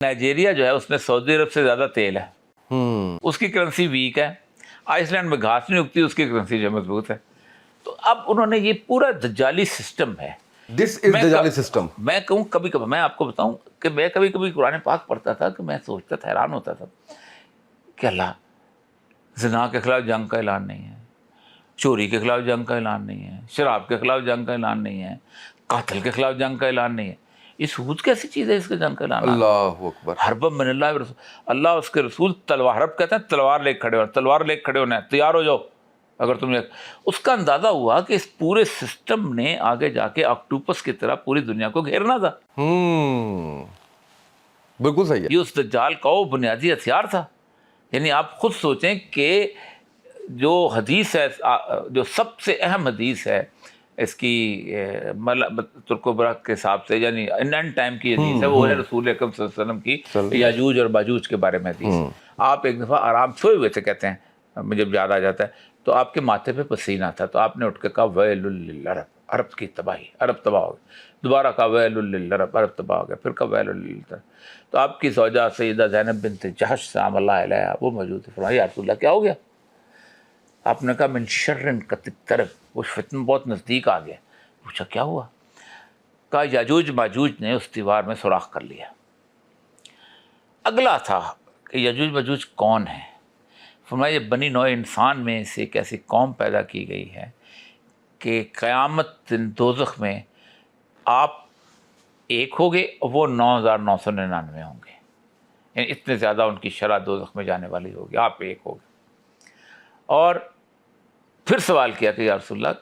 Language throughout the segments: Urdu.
نائجیریا جو ہے اس میں سعودی عرب سے زیادہ تیل ہے, اس کی کرنسی ویک ہے. آئس لینڈ میں گھاس نہیں اگتی, اس کی کرنسی جو مضبوط ہے. تو اب انہوں نے یہ پورا دجالی سسٹم ہے. دس از دجالی سسٹم. میں کہوں کبھی کبھی, میں آپ کو بتاؤں کہ میں کبھی کبھی قرآن پاک پڑھتا تھا کہ میں سوچتا تھا, حیران ہوتا تھا کہ اللہ زنا کے خلاف جنگ کا اعلان نہیں ہے, چوری کے خلاف جنگ کا اعلان نہیں ہے, شراب کے خلاف جنگ کا اعلان نہیں ہے, قاتل کے خلاف جنگ کا اعلان نہیں ہے. یہ سود کیسی چیز ہے اس کے جنگ کا اعلان؟ اللہ اکبر. حرب من اللہ رسول, اللہ اس کے رسول تلوار, حرب کہتے ہیں تلوار لے کھڑے ہونا, تلوار لے کھڑے ہونا ہے, تیار ہو جاؤ. اگر تم نے اس کا اندازہ ہوا کہ اس پورے سسٹم نے آگے جا کے آکٹوپس کی طرح پوری دنیا کو گھیرنا تھا. بالکل صحیح ہے. یہ اس دجال کا وہ بنیادی ہتھیار تھا. یعنی آپ خود سوچیں کہ جو حدیث ہے, جو سب سے اہم حدیث ہے اس کی ترک و برق کے حساب سے, یعنی اینڈ ٹائم کی حدیث ہے, وہ ہے رسول اکرم صلی اللہ علیہ وسلم کی یاجوج اور باجوج کے بارے میں حدیث. آپ ایک دفعہ آرام سوئے ہوئے تھے, کہتے ہیں, مجھے یاد آ جاتا ہے, تو آپ کے ماتھے پہ پسینہ تھا, تو آپ نے اٹھ کے کہا ویل للعرب, عرب کی تباہی, عرب تباہ ہو گئے. دوبارہ کہا ویل للعرب, عرب تباہ ہو گئے. پھر کہا ویل للعرب. تو آپ کی زوجہ سیدہ زینب بنت جحش سلام اللہ علیہا وہ موجود ہے. فرمایا یا رسول اللہ کیا ہو گیا؟ آپ نے کہا من شر قد اقترب, وہ فتنہ بہت نزدیک آ گیا. پوچھا کیا ہوا؟ کہا یاجوج ماجوج نے اس دیوار میں سوراخ کر لیا. اگلا تھا کہ یاجوج ماجوج کون ہے؟ فرمایا یہ بنی نوع انسان میں سے ایک ایسی قوم پیدا کی گئی ہے کہ قیامت دن دوزخ میں آپ ایک ہوگے اور وہ 9999 ہوں گے. یعنی اتنے زیادہ ان کی شرح دوزخ میں جانے والی ہوگی, آپ ایک ہوگے. اور پھر سوال کیا کہ یا رسول اللہ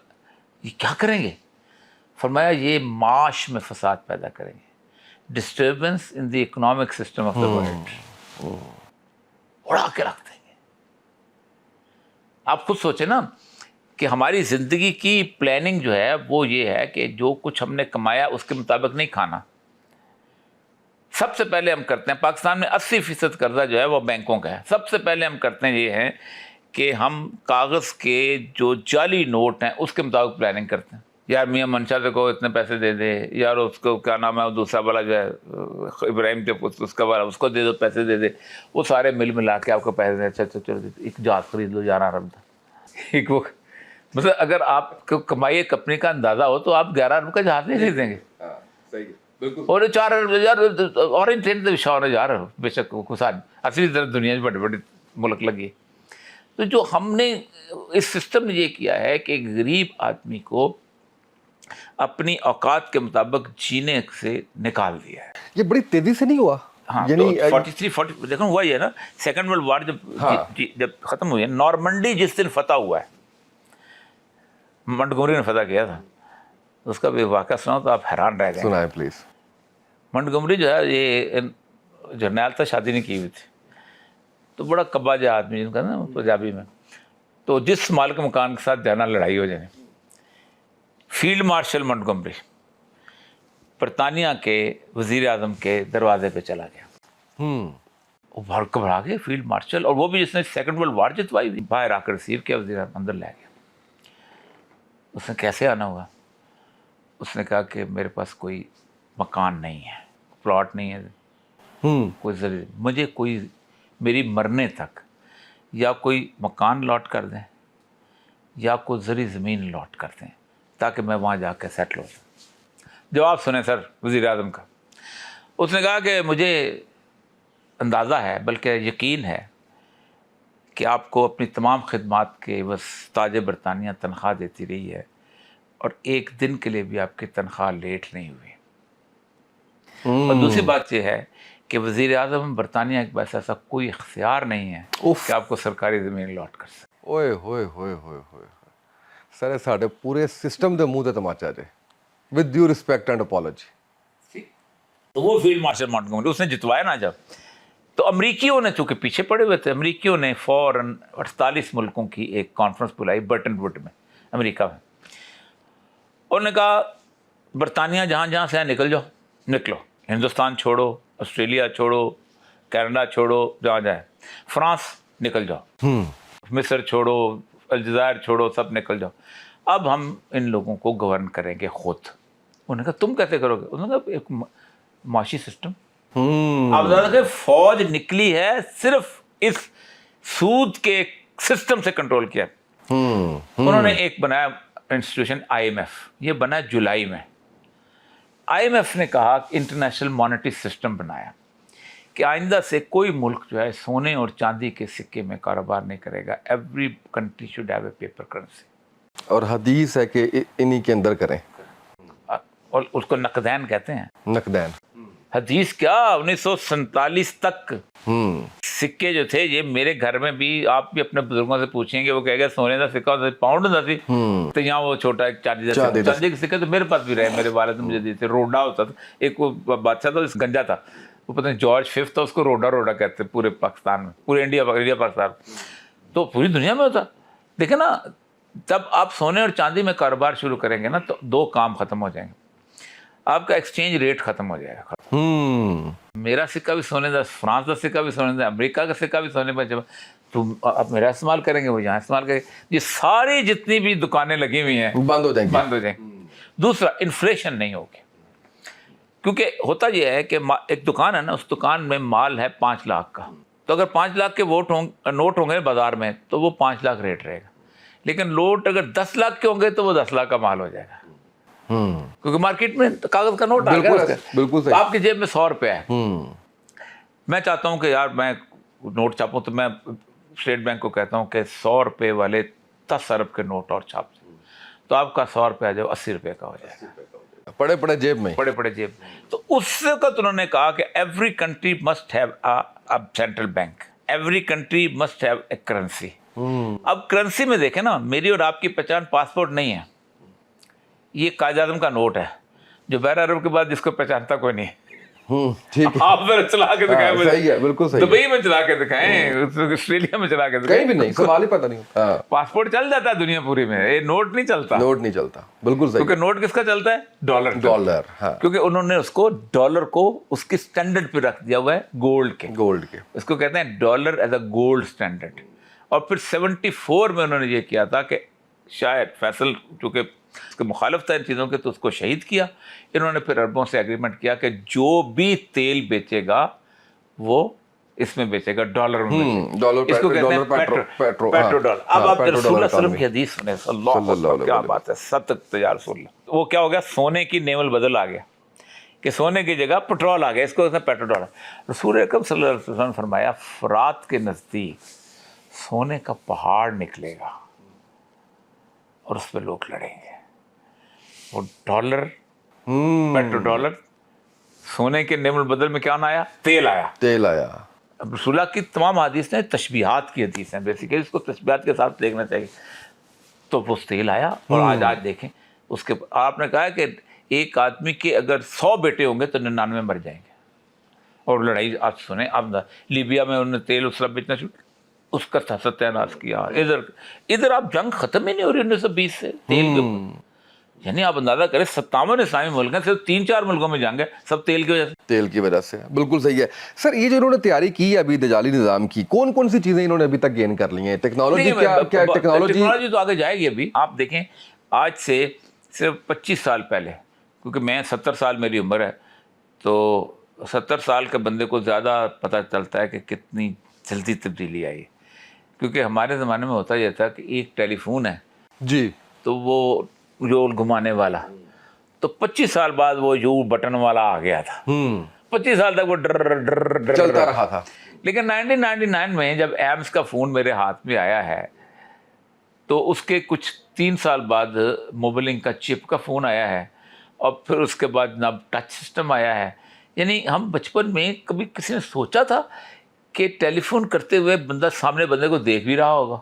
یہ کیا کریں گے؟ فرمایا یہ معاش میں فساد پیدا کریں گے, disturbance in the economic system of the world, اڑا کے رکھ دیں گے. آپ خود سوچیں نا کہ ہماری زندگی کی پلاننگ جو ہے وہ یہ ہے کہ جو کچھ ہم نے کمایا اس کے مطابق نہیں کھانا. سب سے پہلے ہم کرتے ہیں, پاکستان میں 80% قرضہ جو ہے وہ بینکوں کا ہے. سب سے پہلے ہم کرتے ہیں یہ ہے کہ ہم کاغذ کے جو جعلی نوٹ ہیں اس کے مطابق پلاننگ کرتے ہیں. یار میاں منشا سے کو اتنے پیسے دے دے, یار اس کو کیا نام ہے وہ دوسرا والا جو ہے ابراہیم کے پوت اس کا والا, اس کو دے دو, پیسے دے دے. وہ سارے مل ملا کے آپ کو پیسے دیں. اچھا چلو ایک جہاز خرید لو 11 ارب کا. ایک وہ مطلب اگر آپ کو کمائی کمپنی کا اندازہ ہو تو آپ 11 ارب کا جہاز نہیں خریدیں گے. اور 4 ارب یار اورنج ٹرین تو وشا ہونے جا رہا ہو بے شک کچھ اصلی طرح دنیا میں بڑے بڑے ملک لگی. تو جو ہم نے اس سسٹم نے یہ کیا ہے کہ غریب آدمی کو اپنی اوقات کے مطابق جینے سے نکال دیا ہے. یہ بڑی تیزی سے نہیں ہوا. ہاں, یعنی 43 دیکھو ہوا یہ ہے نا, سیکنڈ ورلڈ وار جب ختم ہوئی ہے, نارمنڈی جس دن فتح ہوا ہے, منٹگومری نے فتح کیا تھا, اس کا بھی واقعہ سناؤ تو آپ حیران رہ گئے. سنائیں پلیز. منٹگومری جو ہے یہ جرنیل تھا, شادی نہیں کی ہوئی تھی, تو بڑا کباجہ آدمی جن کا نا پنجابی میں, تو جس مالک مکان کے ساتھ جانا لڑائی ہو جائے. فیلڈ مارشل منٹگومری برطانیہ کے وزیر اعظم کے دروازے پہ چلا گیا. وہ بھڑ گھبرا گئے فیلڈ مارشل, اور وہ بھی جس نے سیکنڈ ورلڈ وار جتوائی ہوئی. باہر آ کر ریسیو کیا, وزیر اعظم اندر لے گیا. اس نے کیسے آنا ہوا؟ اس نے کہا کہ میرے پاس کوئی مکان نہیں ہے, پلاٹ نہیں ہے, کوئی ضروری مجھے کوئی میری مرنے تک یا کوئی مکان لاٹ کر دیں یا کوئی زرعی زمین لاٹ کر دیں تاکہ میں وہاں جا کے سیٹل ہو جاؤں. جواب سنیں سر وزیر اعظم کا. اس نے کہا کہ مجھے اندازہ ہے بلکہ یقین ہے کہ آپ کو اپنی تمام خدمات کے بس تاج برطانیہ تنخواہ دیتی رہی ہے, اور ایک دن کے لیے بھی آپ کی تنخواہ لیٹ نہیں ہوئی. اور دوسری بات یہ ہے کہ وزیر اعظم برطانیہ کے پاس ایسا کوئی اختیار نہیں ہے کہ آپ کو سرکاری زمین لاٹ کر سکے. اوئے ہوئے ہوئے ہوئے ہوئے سر ساڈے پورے سسٹم دے منہ تے تماچا جے. With due respect and apology. تو وہ فیلڈ مارشل منٹگومری اس نے جتوایا نا جب, تو امریکیوں نے چونکہ پیچھے پڑے ہوئے تھے, امریکیوں نے فوراً 48 ملکوں کی ایک کانفرنس بلائی برٹن ووڈ میں امریکہ میں. انہوں نے کہا برطانیہ جہاں جہاں سے نکل جاؤ, نکلو, ہندوستان چھوڑو, آسٹریلیا چھوڑو, کینیڈا چھوڑو, جہاں جائیں, فرانس نکل جاؤ, مصر چھوڑو, الجزائر چھوڑو, سب نکل جاؤ. اب ہم ان لوگوں کو گورن کریں گے خود. انہوں نے کہا تم کیسے کرو گے؟ انہوں نے کہا ایک معاشی سسٹم, آپ بتا کہ فوج نکلی ہے صرف اس سود کے سسٹم سے کنٹرول کیا. انہوں نے ایک بنایا انسٹیٹیوشن IMF, یہ بنا جولائی میں. IMF نے کہا انٹرنیشنل مانیٹری سسٹم بنایا کہ آئندہ سے کوئی ملک جو ہے سونے اور چاندی کے سکے میں کاروبار نہیں کرے گا. Every country should have a paper currency. اور حدیث ہے کہ انہی کے اندر کریں, اور اس کو نقدین کہتے ہیں. نقدین. حدیث کیا 1947 تک سکے جو تھے, یہ میرے گھر میں بھی, آپ بھی اپنے بزرگوں سے پوچھیں گے, وہ کہے گا سونے کا سکہ ہوتا پاؤنڈ ہوتا سی, تو یہاں وہ چھوٹا ایک چاندی کا سکہ تو میرے پاس بھی رہے, میرے والد مجھے دیتے. روڈا ہوتا تھا, ایک وہ بادشاہ تھا گنجا تھا, وہ پتہ نہیں جارج 5 تھا, اس کو روڈا کہتے پورے پاکستان میں, پورے انڈیا پاکستان, تو پوری دنیا میں ہوتا. دیکھیں نا, جب آپ سونے اور چاندی میں کاروبار شروع کریں گے نا تو دو کام ختم ہو جائیں گے. آپ کا ایکسچینج ریٹ ختم ہو جائے گا. میرا سکہ بھی سونے کا, فرانس کا سکہ بھی سونے کا, امریکہ کا سکہ بھی سونے کا, تو آپ میرا استعمال کریں گے, وہ یہاں استعمال کریں گے. یہ ساری جتنی بھی دکانیں لگی ہوئی ہیں بند ہو جائیں گی. دوسرا, انفلیشن نہیں ہوگی, کیونکہ ہوتا یہ ہے کہ ایک دکان ہے نا, اس دکان میں مال ہے 5 لاکھ کا, تو اگر 5 لاکھ کے نوٹ ہوں گے بازار میں تو وہ 5 لاکھ ریٹ رہے گا. لیکن نوٹ اگر 10 لاکھ کے ہوں گے تو وہ 10 لاکھ کا مال ہو جائے گا, کیونکہ مارکیٹ میں کاغذ کا نوٹ آ گیا. بالکل آپ کی جیب میں 100 روپے ہے, میں چاہتا ہوں کہ یار میں نوٹ چھاپوں, تو میں اسٹیٹ بینک کو کہتا ہوں کہ 100 روپے والے 10 ارب کے نوٹ اور چھاپ دیں, تو آپ کا 100 روپے جو 80 روپے کا ہو جائے گا, پڑے جیب میں, پڑے جیب. تو اس وقت انہوں نے کہا کہ every country must have a central bank, every country must have a currency. اب کرنسی میں دیکھیں نا, میری اور آپ کی پہچان پاسپورٹ نہیں ہے, یہ قائد اعظم کا نوٹ ہے جو بحر عرب کے بعد جس کو پہچانتا کوئی نہیں. آپ ذرا چلا کے دکھائیں, صحیح ہے, بالکل صحیح. دبئی میں چلا کے دکھائیں, آسٹریلیا میں چلا کے دکھائیں, کہیں بھی نہیں, سوال ہی پتہ نہیں. پاسپورٹ چل جاتا ہے دنیا پوری میں, یہ نوٹ نہیں چلتا. بالکل صحیح. کیونکہ نوٹ کس کا چلتا ہے, ڈالر. کیونکہ انہوں نے اس کو ڈالر کو اس کی اسٹینڈرڈ پہ رکھ دیا ہوا ہے, گولڈ کے. اس کو کہتے ہیں dollar as a gold standard. اور پھر 74 میں انہوں نے یہ کیا تھا کہ شاید فیصل چونکہ اس کے مخالف تھا ان چیزوں کے, تو اس کو شہید کیا. انہوں نے پھر عربوں سے ایگریمنٹ کیا کہ جو بھی تیل بیچے گا وہ اس میں بیچے گا, ڈالر میں, اس کو کہتے ہیں پیٹرو ڈالر. اب آپ رسول اللہ صلی اللہ علیہ وسلم کی حدیث سنیں, صلی اللہ علیہ وسلم, کیا بات ہے, صدق یا رسول اللہ. وہ کیا ہو گیا, سونے کی نیول بدل آ گیا, کہ سونے کی جگہ پٹرول آ گیا, اس کو کہتے ہیں پیٹرو ڈالر. رسول اکرم صلی اللہ علیہ وسلم نے فرمایا فرات کے نزدیک سونے کا پہاڑ نکلے گا اور اس پہ لوگ لڑیں گے. وہ ڈالر, پیٹرو ڈالر, سونے کے نعم البدل میں کیا آیا, تیل آیا. اب رسول اللہ کی تمام حدیث ہیں تشبیہات کی حدیث ہیں, بیسیکلی اس کو تشبیہات کے ساتھ دیکھنا چاہیے. تو وہ تیل آیا, اور آج دیکھیں اس کے آپ نے کہا کہ ایک آدمی کے اگر 100 بیٹے ہوں گے تو 99 مر جائیں گے. اور لڑائی آپ سنیں, اب لیبیا میں انہوں نے تیل اس طرح بیچنا شروع, اس کا ستیہ ناش کیا. ادھر آپ جنگ ختم ہی نہیں ہو رہی 1920 سے تیل کے اوپر. یعنی آپ اندازہ کریں 57 اسلامی ملک ہیں, صرف 3-4 ملکوں میں جنگ ہے, سب تیل کی وجہ سے. بالکل صحیح ہے سر. یہ جو انہوں نے تیاری کی ہے ابھی دجالی نظام کی, کون سی چیزیں انہوں نے ابھی تک گین کر لی ہیں؟ ٹیکنالوجی کیا ٹیکنالوجی تو آگے جائے گی. ابھی آپ دیکھیں آج سے صرف 25 سال پہلے, کیونکہ میں 70 سال میری عمر ہے, تو 70 سال کے بندے کو زیادہ پتہ چلتا ہے کہ کتنی جلدی تبدیلی آئی. کیونکہ ہمارے زمانے میں ہوتا یہ تھا کہ ایک ٹیلی فون ہے جی, تو وہ جو گھمانے والا, تو 25 سال بعد وہ جو بٹن والا آ گیا تھا. 25 سال تک وہ ڈر چلتا رہا تھا. لیکن 1999 میں جب ایمس کا فون میرے ہاتھ میں آیا ہے, تو اس کے کچھ 3 سال بعد موبلنگ کا چپ کا فون آیا ہے, اور پھر اس کے بعد جناب ٹچ سسٹم آیا ہے. یعنی ہم بچپن میں کبھی کسی نے سوچا تھا کہ ٹیلی فون کرتے ہوئے بندہ سامنے بندے کو دیکھ بھی رہا ہوگا.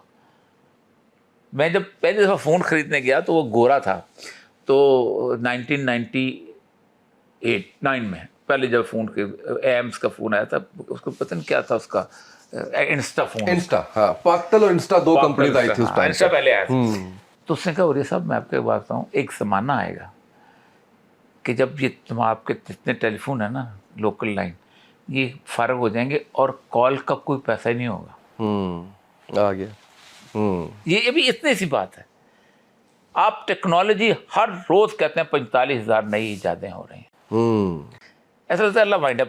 میں جب پہلی دفعہ فون خریدنے گیا تو وہ گورا تھا, تو 1999 میں پہلے جب فون ایمس کا فون آیا تھا, اس کو پتہ نہیں کیا تھا, اس کا انسٹا فون, پاکتل اور انسٹا 2 کمپنیز آئی تھی اس ٹائم. انسٹا پہلے آیا تھا. تو اس نے کہا اوریہ صاحب میں آپ کو بات بتاؤں, ایک زمانہ آئے گا کہ جب یہ آپ کے جتنے ٹیلی فون ہیں نا لوکل لائن, یہ فارغ ہو جائیں گے اور کال کا کوئی پیسہ ہی نہیں ہوگا. آ گیا. یہ ابھی اتنی سی بات ہے. آپ ٹیکنالوجی ہر روز کہتے ہیں 45,000 نئی ایجادیں ہو رہی ہیں. ایسا لگتا ہے اللہ وائنڈ اپ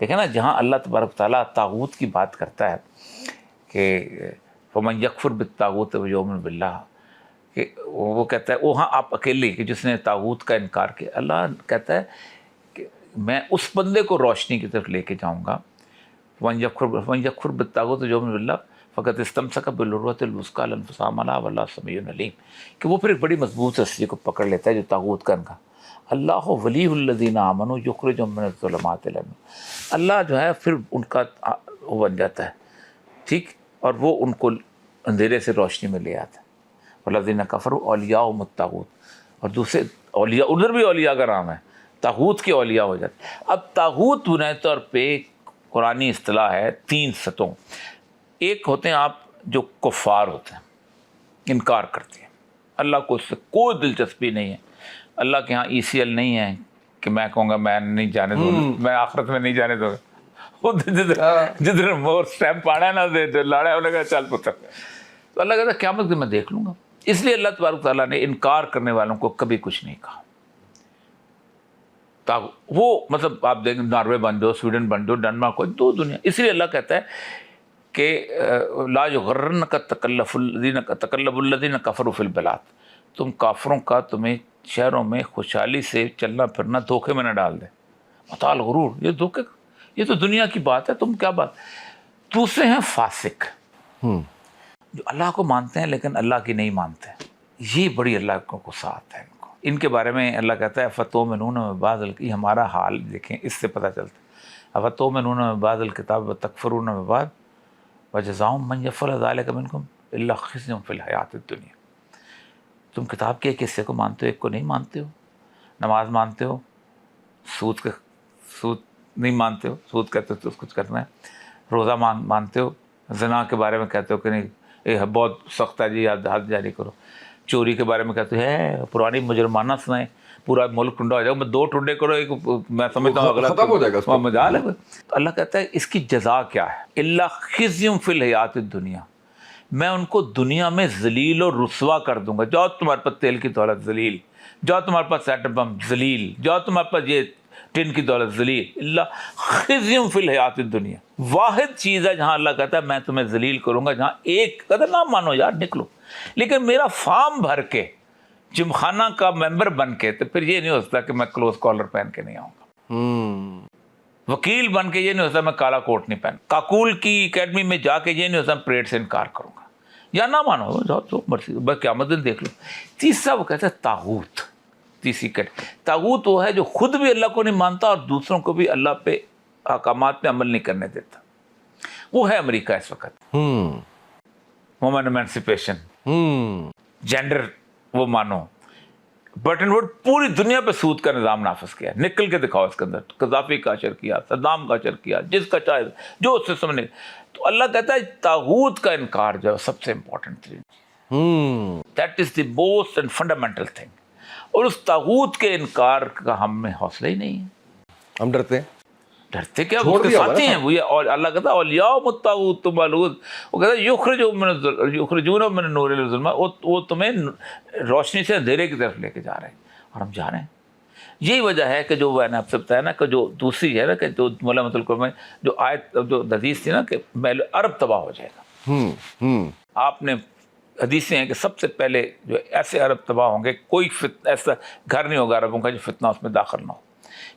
دیکھیں نا جہاں اللہ تبارک تعالیٰ طاغوت کی بات کرتا ہے کہ فمن یکفر بالطاغوت ویؤمن باللہ، کہ وہ کہتا ہے وہاں آپ اکیلے کہ جس نے طاغوت کا انکار کیا، اللہ کہتا ہے کہ میں اس بندے کو روشنی کی طرف لے کے جاؤں گا، ومن یکفر بالطاغوت ویؤمن باللہ فقد استمسک بالعروۃ الوثقی لا انفصام لها واللہ سمیع علیم، کہ وہ پھر ایک بڑی مضبوط رسی کو پکڑ لیتا ہے جو طاغوت کا انکار۔ اللہ ولی الذین آمنوا یخرجهم من الظلمات الی النور، اللہ جو ہے پھر ان کا وہ بن جاتا ہے، ٹھیک، اور وہ ان کو اندھیرے سے روشنی میں لے آتا ہے۔ والذین کفروا اولیاءہم الطاغوت، اور دوسرے اولیاء ادھر بھی اولیاء کا نام ہے، طاغوت کے اولیاء ہو جاتے ہیں۔ اب طاغوت بنیادی طور پہ قرآنی اصطلاح ہے 3 سطحوں۔ ایک ہوتے ہیں آپ جو کفار ہوتے ہیں، انکار کرتے ہیں، اللہ کو اس سے کوئی دلچسپی نہیں ہے، اللہ کے ہاں ECL نہیں ہے کہ میں کہوں گا میں نہیں جانے دوں گا، میں آخرت میں نہیں جانے دوں گا، وہ جدھر مور سٹیمپ پاڑا ہے نا دے لاڑا ہے، انہوں نے کہا چل پتر، تو اللہ کہتا ہے قیامت میں دیکھ لوں گا۔ اس لیے اللہ تبارک تعالیٰ نے انکار کرنے والوں کو کبھی کچھ نہیں کہا۔ وہ مطلب آپ دیکھیں ناروے بن جاؤ، سویڈن بن جاؤ، ڈنمارک کو، دو دنیا، اس لیے اللہ کہتا ہے کہ لا یغرنک تقلب الذین کفروا فی البلاد، تم کافروں کا تمہیں شہروں میں خوشحالی سے چلنا پھرنا دھوکے میں نہ ڈال دے، متاع الغرور، یہ دھوکے، یہ تو دنیا کی بات ہے، تم کیا بات۔ دوسرے ہیں فاسق، جو اللہ کو مانتے ہیں لیکن اللہ کی نہیں مانتے، یہ بڑی اللہ کو غصہ آتا ہے ان کو۔ ان کے بارے میں اللہ کہتا ہے فتؤمنون ببعض الکتاب، ہمارا حال دیکھیں اس سے پتہ چلتا ہے، فتؤمنون ببعض الکتاب وتکفرون ببعض وجزاؤہم من یفعل ذلک منکم الا خزی فی الحیاۃ الدنیا۔ تم کتاب کے ایک حصے کو مانتے ہو، ایک کو نہیں مانتے ہو، نماز مانتے ہو، سود نہیں مانتے ہو، سود کہتے ہو تو کچھ کرنا ہے، روزہ مانتے ہو، زنا کے بارے میں کہتے ہو کہ نہیں یہ بہت سخت ہے جی، حد جاری کرو، چوری کے بارے میں کہتے ہیں پرانی مجرمانہ سنائیں، پورا ملک ٹنڈا ہو جائے، میں 2 ٹنڈے کرو، ایک میں سمجھتا ہوں اگلا ختم ہو جائے گا، مجال ہے۔ تو اللہ کہتا ہے اس کی جزا کیا ہے، الا خزی فی الحیاۃ الدنیا، میں ان کو دنیا میں ذلیل اور رسوا کر دوں گا۔ جاؤ تمہارے پاس تیل کی دولت ذلیل، جاؤ تمہارے پاس ایٹم بم ذلیل، جاؤ تمہارے پاس یہ ٹن کی دولت ذلیل، اللہ خزی فی الحیاۃ الدنیا۔ واحد چیز ہے جہاں اللہ کہتا ہے میں تمہیں ذلیل کروں گا، جہاں ایک قدر نہ مانو یار نکلو، لیکن میرا فارم بھر کے جم خانہ کا ممبر بن کے، تو پھر یہ نہیں ہو سکتا کہ میں کلوز کالر پہن کے نہیں آؤں گا، وکیل بن کے یہ نہیں ہوتا میں کالا کوٹ نہیں پہن، کاکول کی اکیڈمی میں جا کے یہ نہیں ہوتا میں پریڈ سے انکار کروں گا، یا نہ مانو جاؤ جو مرضی، بس قیامت دن دیکھ لو۔ تیسرا وہ کہتا ہے طاغوت، تیسری طاغوت وہ ہے جو خود بھی اللہ کو نہیں مانتا اور دوسروں کو بھی اللہ پہ احکامات پہ عمل نہیں کرنے دیتا، وہ ہے امریکہ اس وقت، وومن ایمانسپیشن، جینڈر وہ مانو، برٹن ووڈ پوری دنیا پہ سود کا نظام نافذ کیا، نکل کے دکھاؤ اس کے اندر، قذافی کا اشر کیا، صدام کا اشر کیا، جس کا چاہے جو اس سے سمجھنے۔ تو اللہ کہتا ہے طاغوت کا انکار جو ہے سب سے important thing, that is the most and fundamental thing, اور اس طاغوت کے انکار کا ہم میں حوصلہ ہی نہیں ہے، ہم ڈرتے کیا اس کے ساتھی ہیں وہ، اور اللہ کہتا ہے اولیاءہم الطاغوت، تم معلوم، وہ کہتا ہے یخرجون من النور الی الظلمات، وہ تمہیں روشنی سے اندھیرے کی طرف لے کے جا رہے ہیں، اور ہم جا رہے ہیں۔ یہی وجہ ہے کہ جو میں نے آپ سے بتایا نا کہ جو دوسری ہے نا کہ جو ملامت القرآن میں جو آیت جو حدیث تھی نا کہ عرب تباہ ہو جائے گا، آپ نے حدیثیں ہیں کہ سب سے پہلے جو ایسے عرب تباہ ہوں گے، کوئی ایسا گھر نہیں ہوگا عربوں کا جو فتنہ اس میں داخل نہ ہو۔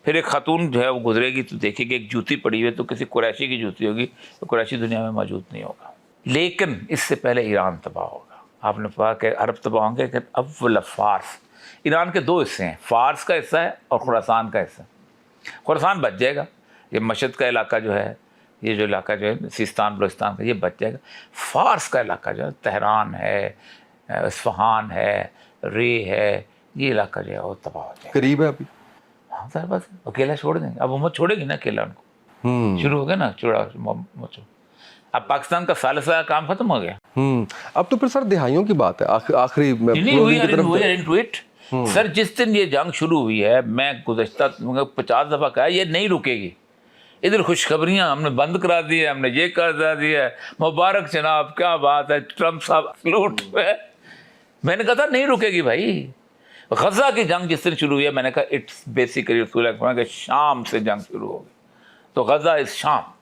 پھر ایک خاتون جو ہے وہ گزرے گی تو دیکھے گی ایک جوتی پڑی ہوئی ہے، تو کسی قریشی کی جوتی ہوگی، تو قریشی دنیا میں موجود نہیں ہوگا، لیکن اس سے پہلے ایران تباہ ہوگا۔ آپ نے کہا کہ عرب تباہ ہوں گے کہ اول فارس، ایران کے 2 حصے ہیں، فارس کا حصہ ہے اور خراسان کا حصہ۔ خراسان بچ جائے گا، یہ مشہد کا علاقہ جو ہے، یہ جو علاقہ جو ہے سیستان بلوچستان کا، یہ بچ جائے گا۔ فارس کا علاقہ جو ہے تہران ہے، اصفہان ہے، رے ہے، یہ علاقہ جو ہے وہ تباہ ہو جائے گا، قریب ہے ابھی۔ ہاں سر بس اکیلا چھوڑ دیں گے، اب امت چھوڑے گی نا اکیلا، ان کو شروع ہو گیا نا چوڑا، اب پاکستان کا ثالثہ کام ختم ہو گیا۔ اب تو پھر سر دہائیوں کی بات ہے، آخری سر جس دن یہ جنگ شروع ہوئی ہے، میں گزشتہ 50 دفعہ کہا یہ نہیں رکے گی، ادھر خوشخبریاں ہم نے بند کرا دی ہے، ہم نے یہ کر دیا ہے، مبارک جناب کیا بات ہے، ٹرمپ صاحب سلوٹ ہے، میں نے کہا تھا نہیں رکے گی بھائی۔ غزہ کی جنگ جس دن شروع ہوئی ہے، میں نے کہا اٹس بیسیکلی رسول اکرم کہ شام سے جنگ شروع ہوگی، تو غزہ از شام.